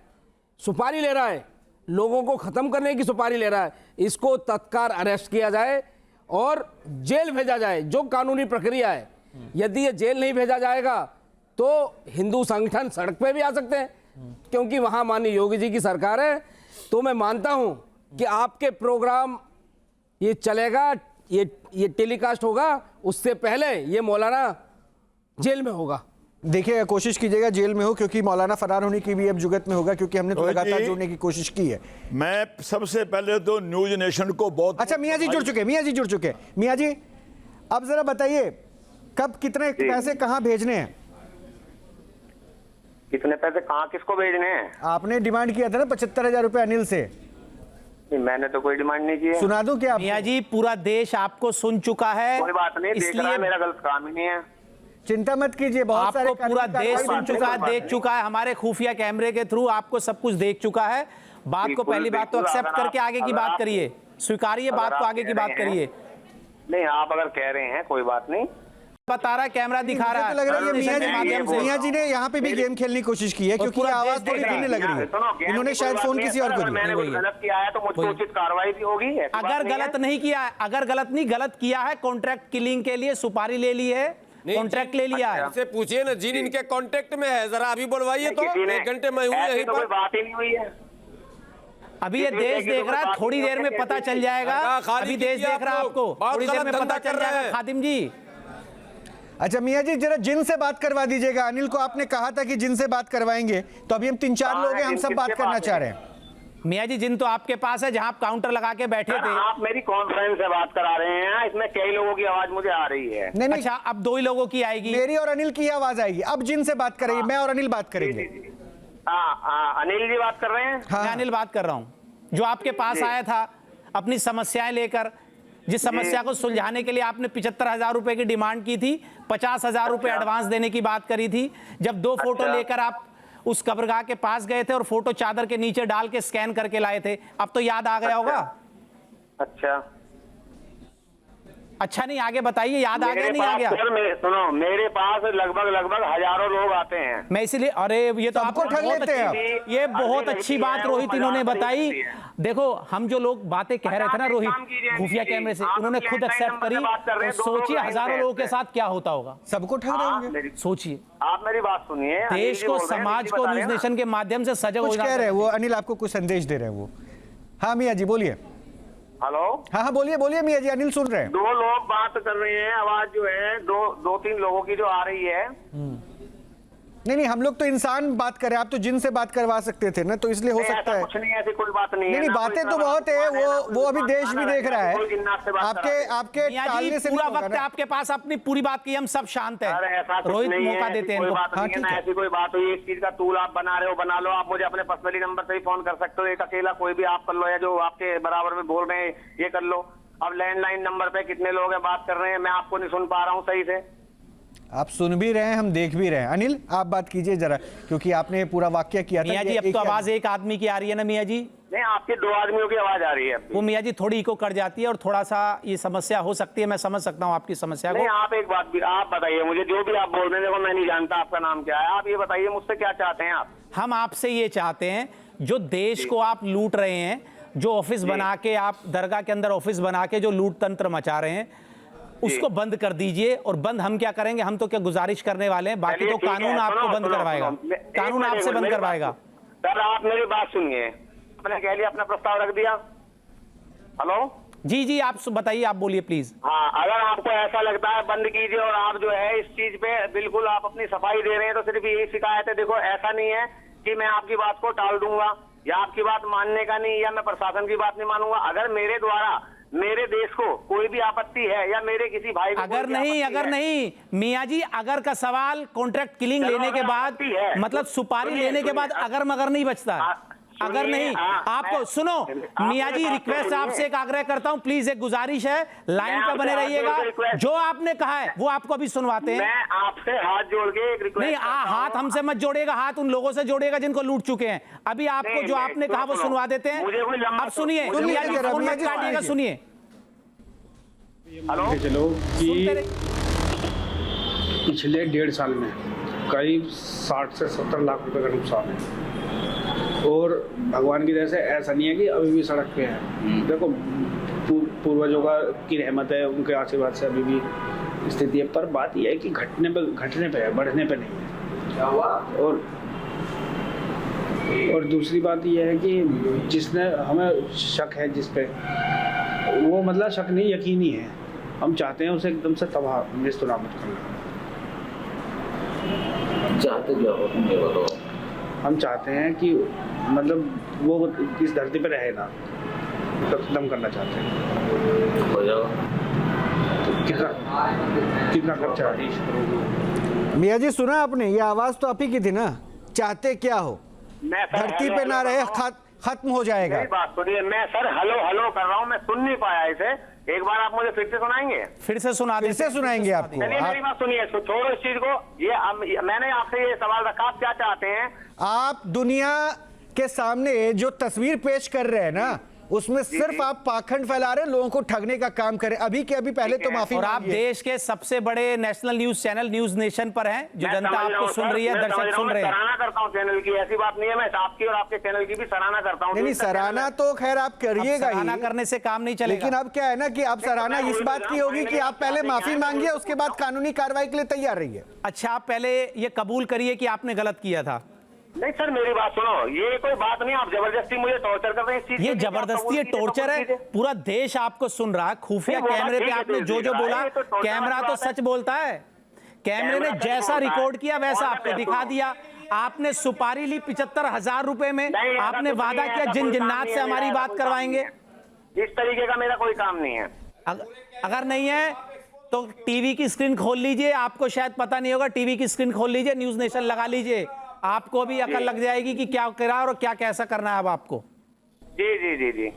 सुपारी ले रहा है, लोगों को खत्म करने की सुपारी ले रहा है, इसको तत्काल अरेस्ट किया जाए और जेल भेजा जाए, जो कानूनी प्रक्रिया है। यदि ये जेल नहीं भेजा जाएगा तो हिंदू संगठन सड़क पे भी आ सकते हैं, क्योंकि वहां माननीय योगी जी की सरकार है। तो मैं मानता हूं कि आपके प्रोग्राम ये चलेगा, ये टेलीकास्ट होगा, उससे पहले ये मौलाना जेल में होगा। देखिए, कोशिश कीजिएगा जेल में हो, क्योंकि मौलाना फरार होने की भी अब जुगत में होगा, क्योंकि हमने तो लगातार जोड़ने की कोशिश की है। मैं सबसे पहले तो न्यूज नेशन को बहुत, अच्छा, मियां जी जुड़ चुके, मियां जी अब जरा बताइए, कब कितने पैसे कहां भेजने हैं? कितने पैसे कहाँ, किसको भेजने हैं? आपने डिमांड किया था ना 75,000 रुपए अनिल से। मैंने तो कोई डिमांड नहीं की है। सुना दूं क्या? मियां जी, पूरा देश आपको सुन चुका है, कोई बात नहीं, देख रहा है, मेरा गलत काम ही नहीं है। चिंता मत कीजिए, बहुत सारे आपको पूरा देश सुन चुका है, देख चुका है, हमारे खुफिया कैमरे के थ्रू आपको सब कुछ देख चुका है। बात को, पहली बात तो एक्सेप्ट करके आगे की बात करिए, स्वीकारिए बात को, आगे की बात करिए। नहीं, आप अगर कह रहे हैं कोई बात नहीं, बता रहा है, कैमरा दिखा रहा है। लग रहा है मियां जी ने यहाँ पे भी गेम खेलने की कोशिश की है, क्योंकि आवाज थोड़ी भिन्न लग रही है। इन्होंने शायद फोन किसी और को दिया। मैंने कुछ गलत किया है तो मुझ पर उचित कार्रवाई भी होगी। अगर गलत नहीं किया है, अगर गलत किया है, कॉन्ट्रैक्ट किलिंग के लिए सुपारी ले ली है, कॉन्ट्रैक्ट ले लिया है, से पूछिए ना जिन इनके कॉन्टेक्ट में है, जरा अभी बुलवाइए तो। 1 घंटे में हूँ यहीं पर, बात ही नहीं हुई है। अभी ये देश देख रहा है, थोड़ी देर में पता चल जाएगा। अभी देश देख रहा है आपको, थोड़ी देर में पता चल जाएगा। खादिम जी, अच्छा मियां जी, जरा जिन से बात करवा दीजिएगा। अनिल को आपने कहा था कि जिन से बात करवाएंगे, तो अभी हम 3-4 लोग हैं, हम सब बात करना चाह रहे हैं। मियाँ जी जिन तो आपके पास है, जहां आप काउंटर लगा के बैठे सर, थे। आप मेरी कॉन्फ्रेंस से बात करा रहे हैं, इसमें कई लोगों की आवाज मुझे आ रही है। नहीं नहीं, अच्छा, अब 2 ही लोगों की आएगी। मेरी और अनिल की आवाज आएगी। अब जिनसे बात करेंगे, मैं और अनिल बात करेंगे। अनिल जी बात कर रहे हैं? हाँ। मैं अनिल बात कर रहा हूं, जो आपके पास आया था अपनी समस्याएं लेकर, जिस समस्या को सुलझाने के लिए आपने 75,000 रुपए की डिमांड की थी, 50,000 रुपए एडवांस देने की बात करी थी। जब 2 फोटो अच्छा। लेकर आप उस कब्रगाह के पास गए थे और फोटो चादर के नीचे डाल के स्कैन करके लाए थे, अब तो याद आ गया होगा। अच्छा, अच्छा नहीं, आगे बताइए, याद आ गया नहीं आ गया? सर सुनो, मेरे पास लगभग हजारों लोग आते हैं। मैं इसीलिए, अरे ये तो सबको आपको ठग बहुत लेते हैं अच्छी, ये बहुत अच्छी बात रोहित इन्होंने बताई। देखो, हम जो लोग बातें कह रहे थे ना रोहित, खुफिया कैमरे से, उन्होंने खुद एक्सेप्ट करी। तो सोचिए हजारों लोगों के साथ क्या होता होगा, सबको ठग रहे होंगे। सोचिए। आप मेरी बात सुनिए। देश को, समाज को न्यूज नेशन के माध्यम से सजग हो कुछ कह रहे हैं वो, अनिल आपको कुछ संदेश दे रहे हैं वो। हाँ मियाँ जी बोलिए। हेलो, हाँ बोलिए बोलिए मियाँ जी, अनिल सुन रहे हैं। 2 लोग बात कर रहे हैं, आवाज जो है 2-3 लोगों की जो आ रही है। नहीं, हम लोग तो इंसान बात कर रहे हैं, आप तो जिन से बात करवा सकते थे ना, तो इसलिए हो सकता है। कुछ नहीं, ऐसी कोई बात नहीं है। नहीं, बातें तो बहुत है, वो अभी देश भी देख रहा है। आपके मियाँ जी, टालने से पूरा नहीं होगा वक्त ना। आपके पास, अपनी पूरी बात की, हम सब शांत अरे हैं। ऐसा कुछ रोहित नहीं है, मौका देते हैं कोई इनको। बात नहीं है ना, ऐसी कोई बात हुई, इस चीज का टूल आप बना रहे हो, बना लो। आप मुझे अपने पर्सनली नंबर से ही फोन कर सकते हो, एक अकेला कोई भी आप कर लो, या जो आपके बराबर में बोल रहे हैं ये कर लो। अब लैंडलाइन नंबर पे कितने लोग हैं बात कर रहे हैं, मैं आपको नहीं सुन पा रहा हूँ सही से। आप सुन भी रहे हैं, हम देख भी रहे हैं। अनिल आप बात कीजिए जरा, क्योंकि आपने पूरा वाक्य किया था। मियाँ जी, अब तो आवाज एक आदमी की आ रही है ना मियाँ जी? नहीं, आपकी 2 आदमियों की आवाज आ रही है। वो मियाँ जी थोड़ी इको कर जाती है और थोड़ा सा ये समस्या हो सकती है। मैं समझ सकता हूँ आपकी समस्या नहीं, को। आप एक बात भी आप बताइए मुझे, जो भी आप बोल रहे हैं, देखो मैं नहीं जानता आपका नाम क्या है, आप ये बताइए मुझसे क्या चाहते हैं आप? हम आपसे ये चाहते हैं, जो देश को आप लूट रहे हैं, जो ऑफिस बना के आप दरगाह के अंदर ऑफिस बना के जो लूट तंत्र मचा रहे हैं, उसको बंद कर दीजिए। और बंद हम क्या करेंगे, हम तो क्या गुजारिश करने वाले हैं, बाकी तो कानून आपको बंद करवाएगा, कानून आपसे बंद करवाएगा। सर आप मेरी बात सुनिए, आपने कह लिया अपना प्रस्ताव रख दिया। हेलो जी जी, आप बताइए, आप बोलिए प्लीज। हाँ, अगर आपको ऐसा लगता है बंद कीजिए, और आप जो है इस चीज पे बिल्कुल आप अपनी सफाई दे रहे हैं, तो सिर्फ यही शिकायत है। देखो, ऐसा नहीं है कि मैं आपकी बात को टाल दूंगा, या आपकी बात मानने का नहीं, या मैं प्रशासन की बात नहीं मानूंगा। अगर मेरे द्वारा मेरे देश को कोई भी आपत्ति है, या मेरे किसी भाई को अगर नहीं मियाँ जी, अगर का सवाल कॉन्ट्रैक्ट किलिंग लेने के बाद, मतलब सुपारी लेने के बाद अगर मगर नहीं बचता। अगर नहीं, आपको सुनो मियाँ जी, रिक्वेस्ट आपसे एक आग्रह करता हूं, प्लीज एक गुजारिश है, लाइन पे बने रहिएगा। जो आपने कहा है वो आपको अभी सुनवाते हैं। मैं आपसे हाथ जोड़ के एक रिक्वेस्ट नहीं, हाथ हमसे मत जोड़ेगा, हाथ उन लोगों से जोड़ेगा जिनको लूट चुके हैं। अभी आपको जो आपने कहा वो सुनवा देते हैं। अब सुनिए मियाँ जी, फोन मत काटिएगा, सुनिए। हेलो, चलो कि पिछले 1.5 साल में करीब 60 से 70 लाख रुपए का नुकसान है, और भगवान की दया से ऐसा नहीं है कि अभी भी सड़क पे है। देखो, पूर्वजों की रहमत है, उनके आशीर्वाद से अभी भी स्थिति है, पर बात यह है कि घटने पे है, बढ़ने पे नहीं है। और दूसरी बात यह है कि जिसने हमें शक है जिस पे, वो मतलब शक नहीं, यकीनी है। हम चाहते हैं उसे एकदम से तबाह नेस्तनाबूद करना। चाहते क्या हो तुम, ये बताओ? हम चाहते हैं कि मतलब वो इस धरती पे रहे ना, खत्म करना चाहते हैं। हो जाओ। तो कितना खर्चा है? मियाँ जी सुना आपने, ये आवाज तो आप ही की थी ना। चाहते क्या हो, मैं सर धरती पे ना रहे, खत्म हो जाएगा। मेरी बात सुनिए, मैं सर हेलो हेलो कर रहा हूँ, मैं सुन नहीं पाया इसे। एक बार आप मुझे फिर से सुनाएंगे? फिर से सुनाएंगे आपको। चलिए मेरी बात सुनिए, छोड़ो इस चीज को। मैंने आपसे ये सवाल रखा, आप क्या चाहते हैं? आप दुनिया के सामने जो तस्वीर पेश कर रहे हैं ना, उसमें सिर्फ आप पाखंड फैला रहे हैं, लोगों को ठगने का काम करें। अभी के अभी पहले तो माफी। और आप देश के सबसे बड़े national news channel news nation पर हैं, जो जनता आपको सुन रही है, दर्शक सुन रहे हैं। सराहना करता हूं चैनल की, ऐसी बात नहीं है, मैं आपकी और आपके चैनल की भी सराहना करता हूं। नहीं, सराहना तो खैर आप करिएगा ही, सराहना करने से काम नहीं चलेगा। लेकिन अब क्या है ना कि आप सराहना इस बात की होगी कि आप पहले माफी मांगिए, उसके बाद कानूनी कार्रवाई के लिए तैयार रहिए। अच्छा, आप पहले ये कबूल करिए कि आपने गलत किया था। नहीं सर, मेरी बात सुनो, ये कोई बात नहीं, आप जबरदस्ती मुझे टॉर्चर कर रहे हैं इस चीज। ये जबरदस्ती है, टॉर्चर है, पूरा देश आपको सुन रहा है। खुफिया कैमरे पे आपने जो जो बोला, कैमरा तो सच बोलता है। कैमरे ने जैसा रिकॉर्ड किया वैसा आपको दिखा दिया। आपने सुपारी ली 75,000 रुपए में, नहीं, ऐसा आपने कुछ वादा नहीं है, किया ऐसा जिन कोई काम जिन्नात नहीं से है, हमारी मेरा बात कोई काम करवाएंगे। नहीं है। इस तरीके का मेरा कोई काम नहीं है। अगर नहीं है तो टीवी की स्क्रीन खोल लीजिए, आपको शायद पता नहीं होगा, टीवी की स्क्रीन खोल लीजिए, न्यूज नेशन लगा लीजिए, आपको भी अकल लग जाएगी कि क्या करा और क्या कैसा करना है अब आपको। जी जी जी जी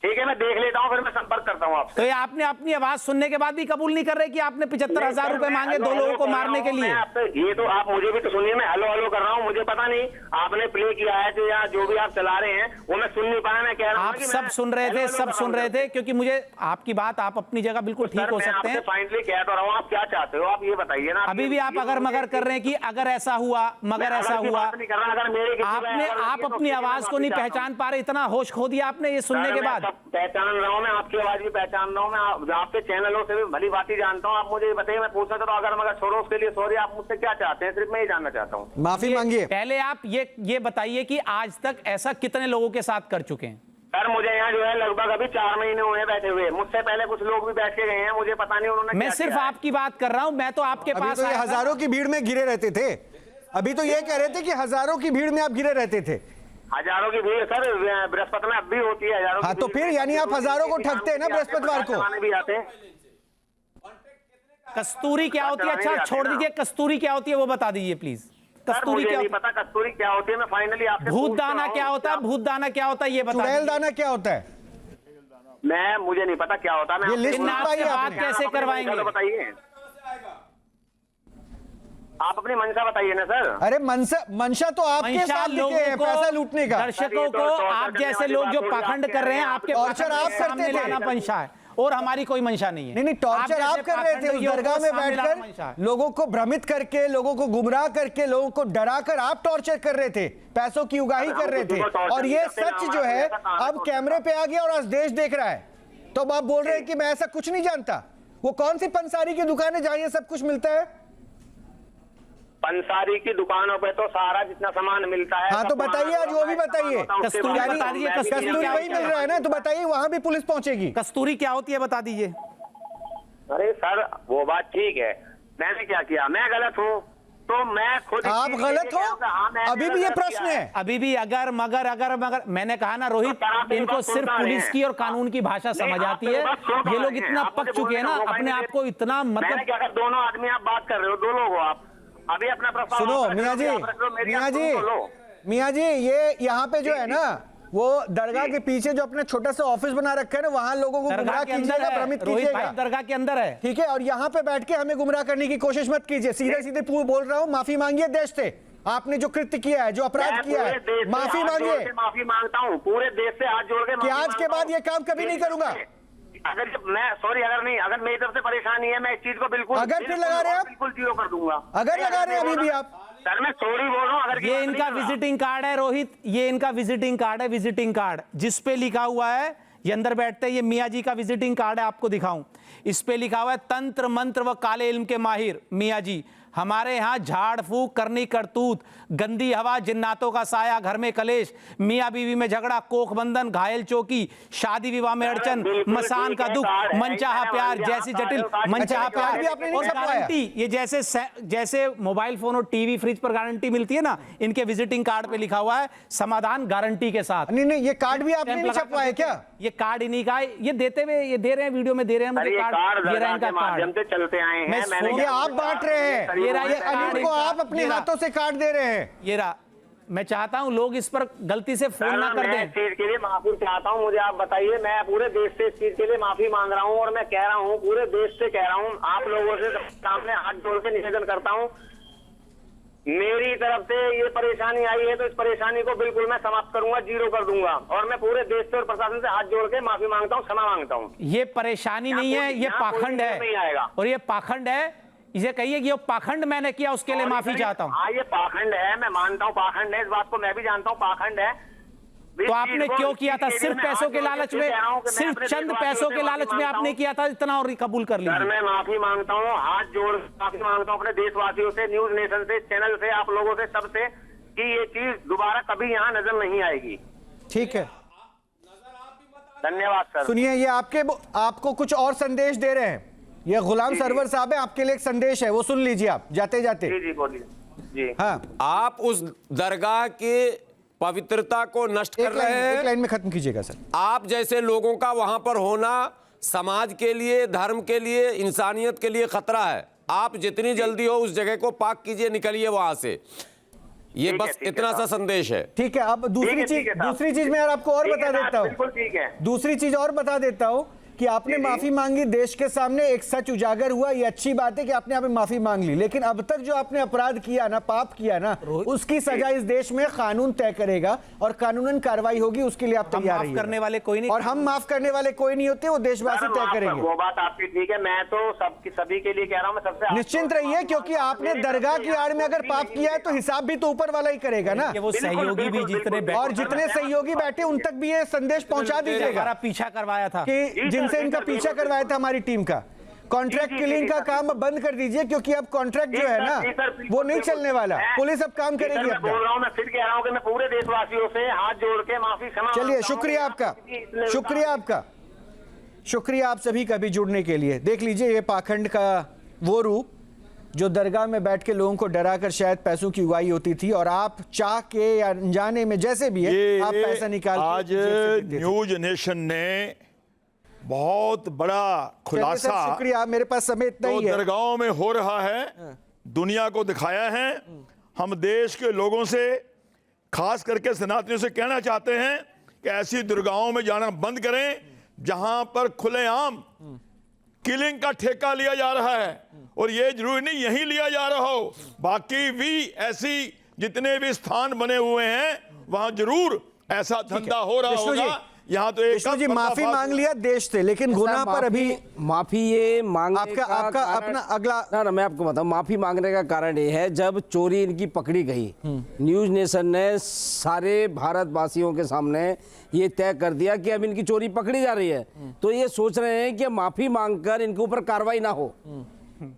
ठीक है, मैं देख लेता हूँ, फिर मैं संपर्क करता हूँ आपसे। तो ये आपने अपनी आवाज सुनने के बाद भी कबूल नहीं कर रहे कि आपने 75,000 रुपए मांगे दो लोगों को मारने के लिए। ये तो आप मुझे भी तो सुनिए, मैं हेलो हेलो कर रहा हूँ, मुझे पता नहीं आपने प्ले किया है तो या जो भी आप चला रहे हैं वो मैं सुन नहीं पाया। मैं कह रहा हूँ आप सब सुन रहे थे, सब सुन रहे थे, क्योंकि मुझे आपकी बात, आप अपनी जगह बिल्कुल ठीक हो सकते हैं। फाइनली कह तो रहा हूँ, आप क्या चाहते हो आप ये बताइए ना। अभी भी आप अगर मगर कर रहे हैं कि अगर ऐसा हुआ मगर ऐसा हुआ, आपने आप अपनी आवाज को नहीं पहचान पा रहे, इतना होश खो दिया आपने ये सुनने के बाद। पहचान रहा हूँ मैं, आपकी आवाज भी पहचान रहा हूँ मैं, आपके चैनलों से भी भली बात ही जानता हूँ। आप मुझे बताइए, मैं पूछना चाहता हूँ, अगर मगर छोड़ो उसके लिए सॉरी, आप मुझसे क्या चाहते हैं, सिर्फ मैं ये जानना चाहता हूँ। माफी मांगिए। पहले आप ये बताइए कि आज तक ऐसा कितने लोगों के साथ कर चुके हैं? सर मुझे यहाँ जो है लगभग अभी 4 महीने हुए हैं बैठे हुए, मुझसे पहले कुछ लोग भी बैठ के गए हैं, मुझे पता नहीं उन्होंने मैं सिर्फ आपकी बात कर रहा हूं, मैं तो आपके अभी पास तो ये आया था। हजारों की भीड़ में घिरे रहते थे, अभी तो ये कह रहे थे कि हजारों की भीड़ में आप घिरे रहते थे। हजारों की भीड़ सर बृहस्पति में अब भी होती है हजारों। हाँ तो फिर यानी आप हजारों को ठगते हैं ना बृहस्पतिवार को। भी आते हैं। कस्तूरी क्या होती है? अच्छा छोड़ दीजिए, कस्तूरी क्या होती है वो बता दीजिए प्लीज। कस्तूरी क्या नहीं पता कस्तूरी क्या होती है, मैं फाइनली आपसे भूत दाना क्या होता है? भूत दाना क्या होता है ये बता चुड़ैल दीजिए। दाना क्या होता है? मुझे नहीं पता क्या होता है। ये लिस्ट जिन्नात से बात कैसे करवाएंगे? बताइए, आप अपनी मंशा बताइए ना सर। अरे मंशा तो आपके साथ लिखे हैं, पैसा लूटने का। दर्शकों को आप जैसे लोग जो पाखंड कर रहे हैं, आपके टॉर्चर आप करते थे। मंशा है और हमारी कोई मंशा नहीं है। नहीं टॉर्चर आप कर रहे थे, उस दरगाह में बैठकर लोगों को भ्रमित करके, लोगों को गुमराह करके, लोगों को डराकर आप टॉर्चर कर रहे थे, पैसों की उगाही कर रहे थे। और ये सच जो है अब कैमरे पे आ गया और आज देश देख रहा है, तो अब आप बोल रहे हैं कि मैं ऐसा कुछ नहीं जानता। वो कौन सी पंसारी की दुकान है जहां ये सब कुछ मिलता है? पंसारी की दुकानों पे तो सारा जितना सामान मिलता है। हाँ तो बताइए, आज वो भी बताइए। कस्तूरी बता दीजिए, कस्तूरी वही मिल रहा है ना, तो बताइए वहां भी पुलिस पहुंचेगी। कस्तूरी क्या होती है बता दीजिए। अरे सर वो बात ठीक है, मैंने क्या किया, मैं गलत हूँ तो मैं खुद। आप गलत हो, अभी भी ये प्रश्न है। अभी भी अगर मगर मैंने कहा ना रोहित, इनको सिर्फ पुलिस की और कानून की भाषा समझ आती है। ये लोग इतना पक चुके हैं ना अपने आप को, इतना मतलब क्या कर, दोनों आदमी आप बात कर रहे हो, दो लोग हो आप, अभी अपना प्रस्ताव सुनो मियाँ जी ये यहाँ पे जो है ना, वो दरगाह के पीछे जो अपने छोटा सा ऑफिस बना रखा है ना, वहाँ लोगों को गुमराह कीजिएगा, भ्रमित कीजिएगा। दरगाह के अंदर है, ठीक है। और यहाँ पे बैठ के हमें गुमराह करने की कोशिश मत कीजिए। सीधे सीधे बोल रहा हूँ, माफी मांगिए देश से। आपने जो कृत्य किया है, जो अपराध किया है, माफी मांगिए। माफी मांगता हूँ पूरे देश से हाथ जोड़ के कि आज के बाद ये काम कभी नहीं करूंगा। अगर मैं सॉरी, अगर मेरी तरफ से परेशानी है, मैं इस चीज को बिल्कुल, अगर फिर लगा रहे हैं आप, बिल्कुल जीरो कर दूंगा। अगर लगा रहे हैं अभी भी आप, सर मैं सॉरी बोल रहा हूँ। अगर ये इनका विजिटिंग कार्ड है रोहित, ये इनका विजिटिंग कार्ड है, विजिटिंग कार्ड जिस पे लिखा हुआ है, ये अंदर बैठते हैं, ये मियाँ जी का विजिटिंग कार्ड है, आपको दिखाऊं। इस पे लिखा हुआ है तंत्र मंत्र व काले इल्म के माहिर मियाँ जी, हमारे यहाँ झाड़ फूक करनी करतूत, गंदी हवा, जिन्नातों का साया, घर में कलेश, मियाँ बीवी में झगड़ा, कोख बंधन, घायल चौकी, शादी विवाह में अड़चन, मसान का दुख, मनचाहा प्यार जैसी जटिल मनचाहा प्यार भी आपने नहीं गारंटी। ये जैसे मोबाइल फोन और टीवी फ्रिज पर गारंटी मिलती है ना, इनके विजिटिंग कार्ड पे लिखा हुआ है समाधान गारंटी के साथ। नहीं ये कार्ड भी आपने नहीं छपवाया क्या? ये कार्ड इन्हीं का है, ये देते हुए, ये दे रहे हैं, वीडियो में दे रहे हैं मुझे कार्ड, ये रहा इनका कार्ड, चलते आए हैं, ये आप बांट रहे हैं, ये अनिल को आप अपने हाथों से कार्ड दे रहे हैं। ये रहा, मैं चाहता हूं लोग इस पर गलती से फोन ना कर दें। इस चीज के लिए माफी चाहता हूं, मुझे आप बताइए, मैं पूरे देश से इस चीज के लिए माफी मांग रहा हूं और मैं कह रहा हूं, पूरे देश से कह रहा हूं, आप लोगों से सामने हाथ जोड़ के निवेदन करता हूं, मेरी तरफ से ये परेशानी आई है तो इस परेशानी को बिल्कुल मैं समाप्त करूंगा, जीरो कर दूंगा। और मैं पूरे देश से और प्रशासन से हाथ जोड़ के माफी मांगता हूँ, क्षमा मांगता हूँ। ये परेशानी नहीं है, ये पाखंड है, और ये पाखंड है। इसे कहिए कि ये पाखंड मैंने किया, उसके लिए माफी चाहता हूँ। हाँ ये पाखंड है, मैं मानता हूँ पाखंड है, इस बात को मैं भी जानता हूँ पाखंड है। तो आपने क्यों किया था? सिर्फ पैसों के लालच में, सिर्फ चंद पैसों के लालच में आपने किया था इतना, और कबूल कर लिया। मैं माफी मांगता हूँ, हाथ जोड़ माफी मांगता हूँ अपने देशवासियों से, न्यूज नेशन से, चैनल से, आप लोगों से, सबसे, कि ये चीज दोबारा कभी यहाँ नजर नहीं आएगी। ठीक है, धन्यवाद सर। सुनिए, ये आपको कुछ और संदेश दे रहे हैं। ये गुलाम सरवर साहब है, आपके लिए एक संदेश है, वो सुन लीजिए आप जाते जाते। जी बोलिए। जी। हाँ, आप उस दरगाह के पवित्रता को नष्ट कर रहे एक हैं। लाइन में खत्म कीजिएगा सर। आप जैसे लोगों का वहां पर होना समाज के लिए, धर्म के लिए, इंसानियत के लिए खतरा है। आप जितनी जल्दी हो उस जगह को पाक कीजिए, निकलिए वहां से। ये ठीक है, बस ठीक है इतना सा संदेश है। ठीक है, अब दूसरी चीज मैं यार आपको और बता देता हूँ। बिल्कुल ठीक है। दूसरी चीज और बता देता हूँ कि आपने माफी मांगी, देश के सामने एक सच उजागर हुआ। ये अच्छी बात है कि आपने यहाँ पे माफी मांग ली, लेकिन अब तक जो आपने अपराध किया ना, पाप किया ना, उसकी सजा इस देश में कानून तय करेगा और कानूनन कार्रवाई होगी। उसके लिए आप तैयार माफ करने वाले कोई नहीं, और हम माफ करने वाले कोई नहीं होते, वो देशवासी तय करेंगे। वो बात आपकी ठीक है, मैं तो सभी के लिए कह रहा हूँ। मैं सबसे निश्चिंत रहिए, क्योंकि आपने दरगाह की आड़ में अगर पाप किया है तो हिसाब भी तो ऊपर वाला ही करेगा ना। वो सहयोगी भी जितने और जितने सहयोगी बैठे उन तक भी ये संदेश पहुंचा दीजिएगा हमारा पीछा करवाया था कि जिनसे इनका पीछा करवाया था हमारी टीम का, कॉन्ट्रैक्ट किलिंग का काम अब बंद कर दीजिए, क्योंकि अब कॉन्ट्रैक्ट जो है ना वो नहीं चलने वाला। पुलिस अब काम करेगी। मैं बोल रहा हूँ, मैं फिर कह रहा हूँ कि मैं पूरे देशवासियों से हाथ जोड़ के माफी क्षमा। चलिए, शुक्रिया आपका, शुक्रिया आपका, शुक्रिया आप सभी का भी जुड़ने के लिए। देख लीजिए ये पाखंड का वो रूप जो दरगाह में बैठ के लोगों को डरा कर शायद पैसों की उगाही होती थी, और आप चाह के या अनजाने में जैसे भी है आप पैसा निकाल के आज न्यूज नेशन ने बहुत बड़ा खुलासा, शुक्रिया, मेरे पास समय इतना तो ही है, दरगाहों में हो रहा है दुनिया को दिखाया है। हम देश के लोगों से, खास करके सनातनियों से कहना चाहते हैं कि ऐसी दरगाहों में जाना बंद करें जहां पर खुलेआम किलिंग का ठेका लिया जा रहा है। और ये जरूरी नहीं यहीं लिया जा रहा हो, बाकी भी ऐसी जितने भी स्थान बने हुए हैं वहां जरूर ऐसा धंधा हो रहा होगा। यहाँ तो एक जी माफी मांग लिया देश से, लेकिन गुनाह पर अभी माफी ये मांगने आपका अपना अगला ना मैं आपको बताऊं, माफी मांगने का कारण ये है, जब चोरी इनकी पकड़ी गई, न्यूज नेशन ने सारे भारतवासियों के सामने ये तय कर दिया कि अब इनकी चोरी पकड़ी जा रही है, तो ये सोच रहे हैं कि माफी मांगकर इनके ऊपर कार्रवाई ना हो।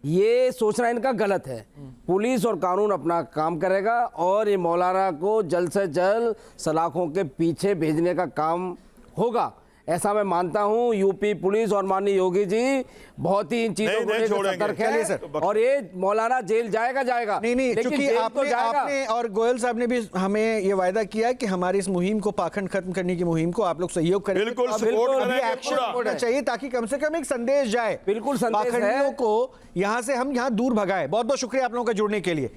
ये सोचना इनका गलत है। पुलिस और कानून अपना काम करेगा और ये मौलाना को जल्द से जल्द सलाखों के पीछे भेजने का काम होगा, ऐसा मैं मानता हूं। यूपी पुलिस और माननीय योगी जी बहुत ही इन चीजों को लेकर सतर्क है, और ये मौलाना जेल जाएगा। नहीं, क्योंकि आपने और गोयल साहब ने भी हमें ये वायदा किया है कि हमारी इस मुहिम को, पाखंड खत्म करने की मुहिम को आप लोग सहयोग करेंगे। बिल्कुल एक्शन होना चाहिए ताकि कम से कम एक संदेश जाए। बिल्कुल संदेश है। पाखंडियों को यहाँ से हम यहाँ दूर भगाए। बहुत बहुत शुक्रिया आप लोगों का जुड़ने के लिए।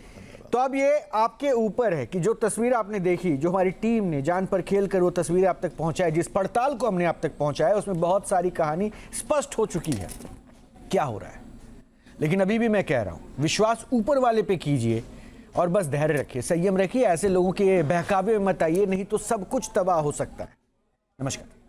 तो अब ये आपके ऊपर है कि जो तस्वीर आपने देखी, जो हमारी टीम ने जान पर खेल कर वो तस्वीर आप तक पहुंचाई, जिस पड़ताल को हमने आप तक पहुंचाया, उसमें बहुत सारी कहानी स्पष्ट हो चुकी है क्या हो रहा है। लेकिन अभी भी मैं कह रहा हूं, विश्वास ऊपर वाले पे कीजिए और बस धैर्य रखिए, संयम रखिए, ऐसे लोगों के बहकावे में मत आइए, नहीं तो सब कुछ तबाह हो सकता है। नमस्कार।